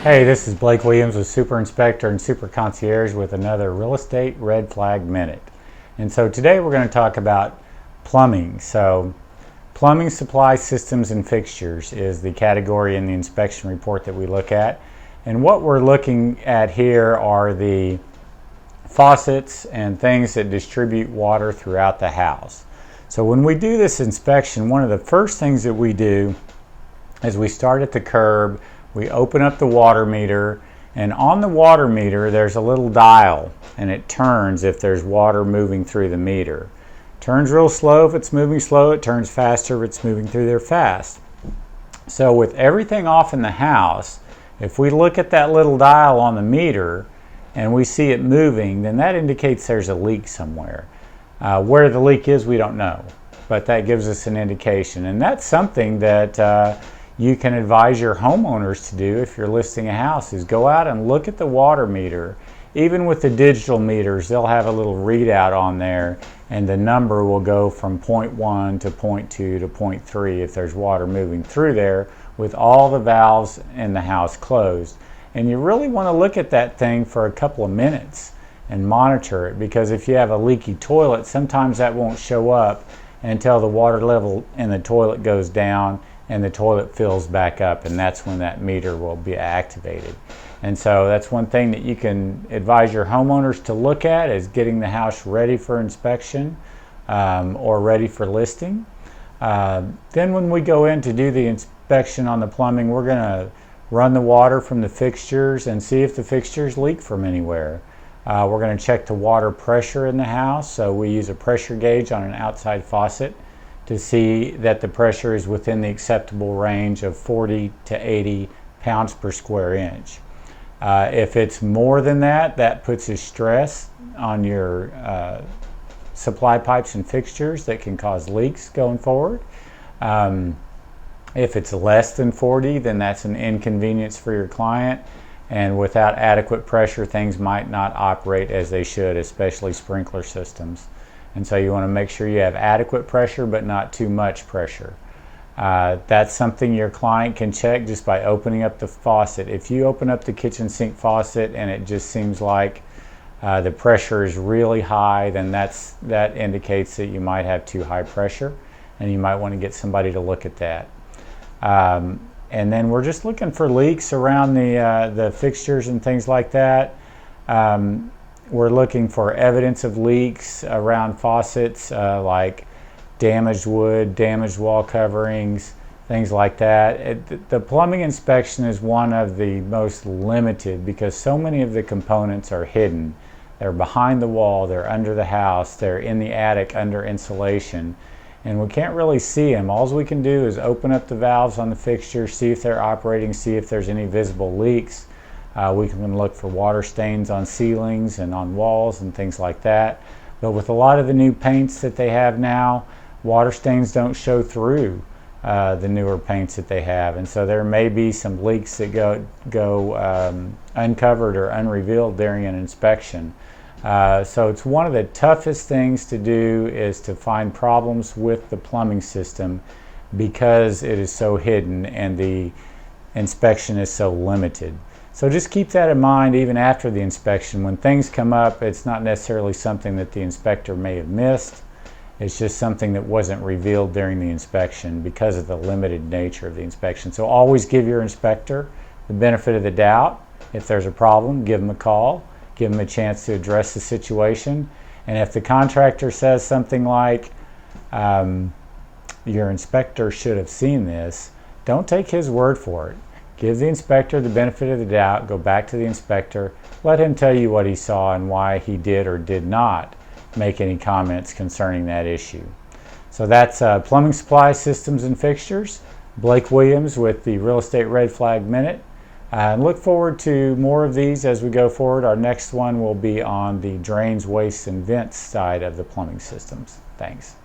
Hey, this is Blake Williams with Super Inspector and Super Concierge with another Real Estate Red Flag Minute. And so today we're going to talk about plumbing. So plumbing supply systems and fixtures is the category in the inspection report that we look at. And what we're looking at here are the faucets and things that distribute water throughout the house. So when we do this inspection, one of the first things that we do is we start at the curb. We open up the water meter, and on the water meter there's a little dial, and it turns if there's water moving through the meter. Turns real slow if it's moving slow, it turns faster if it's moving through there fast. So with everything off in the house, if we look at that little dial on the meter and we see it moving, then that indicates there's a leak somewhere. Where the leak is, we don't know, but that gives us an indication, and that's something that you can advise your homeowners to do if you're listing a house, is go out and look at the water meter. Even with the digital meters, they'll have a little readout on there, and the number will go from 0.1 to 0.2 to 0.3 if there's water moving through there with all the valves in the house closed. And you really want to look at that thing for a couple of minutes and monitor it, because if you have a leaky toilet, sometimes that won't show up until the water level in the toilet goes down and the toilet fills back up, and that's when that meter will be activated. And so that's one thing that you can advise your homeowners to look at, is getting the house ready for inspection or ready for listing. Then when we go in to do the inspection on the plumbing, we're going to run the water from the fixtures and see if the fixtures leak from anywhere. We're going to check the water pressure in the house, so we use a pressure gauge on an outside faucet to see that the pressure is within the acceptable range of 40 to 80 pounds per square inch. If it's more than that, that puts a stress on your supply pipes and fixtures that can cause leaks going forward. If it's less than 40, then that's an inconvenience for your client, and without adequate pressure, things might not operate as they should, especially sprinkler systems. And so you want to make sure you have adequate pressure, but not too much pressure. That's something your client can check just by opening up the faucet. If you open up the kitchen sink faucet and it just seems like the pressure is really high, then that indicates that you might have too high pressure, and you might want to get somebody to look at that. And then we're just looking for leaks around the fixtures and things like that. We're looking for evidence of leaks around faucets, like damaged wood, damaged wall coverings, things like that. The plumbing inspection is one of the most limited because so many of the components are hidden. They're behind the wall, they're under the house, they're in the attic under insulation, and we can't really see them. All we can do is open up the valves on the fixture, see if they're operating, see if there's any visible leaks. We can look for water stains on ceilings and on walls and things like that. But with a lot of the new paints that they have now, water stains don't show through the newer paints that they have. And so there may be some leaks that go uncovered or unrevealed during an inspection. So it's one of the toughest things to do, is to find problems with the plumbing system, because it is so hidden and the inspection is so limited. So just keep that in mind even after the inspection. When things come up, it's not necessarily something that the inspector may have missed. It's just something that wasn't revealed during the inspection because of the limited nature of the inspection. So always give your inspector the benefit of the doubt. If there's a problem, give them a call, give them a chance to address the situation. And if the contractor says something like, your inspector should have seen this, don't take his word for it. Give the inspector the benefit of the doubt, go back to the inspector, let him tell you what he saw and why he did or did not make any comments concerning that issue. So that's Plumbing Supply Systems and Fixtures. Blake Williams with the Real Estate Red Flag Minute. And look forward to more of these as we go forward. Our next one will be on the drains, wastes, and vents side of the plumbing systems. Thanks.